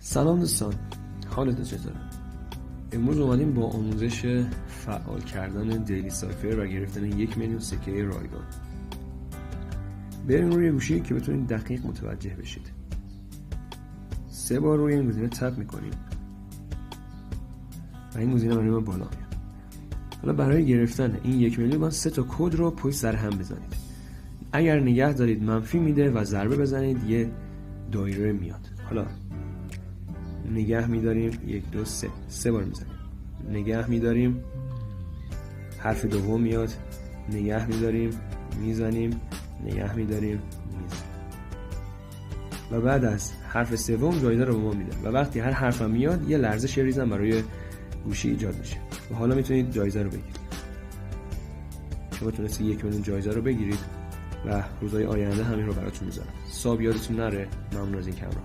سلام دوستان، حالتون چطوره؟ امروز اومدیم با آموزش فعال کردن دیلی سایفر و گرفتن 1 میلیون سکه رایگان. بریم روی گوشی که بتونید دقیق متوجه بشید. 3 بار روی این گزینه تپ میکنیم و این گزینه برای ما بالا میاد. حالا برای گرفتن این 1 میلیون باید 3 تا کد رو پشت سر هم بزنید. اگر نگه دارید منفی میده و ضربه بزنید یه دایره میاد. حالا نگه میداریم 1 2 3 بار میزنیم، نگه میداریم حرف دوم میاد، نگه میداریم میزنیم، نگه میداریم میزنیم و بعد از حرف سوم جایزه رو به ما میده و وقتی هر حرفم میاد یه لرزش ریزم برای گوشی ایجاد میشه و حالا میتونید جایزه رو بگیرید. شما تونستید 1 میلیون جایزه رو بگیرید و روزهای آینده همین رو براتون میذارم. صاحب یادتون نره. ممنون از این کامرا.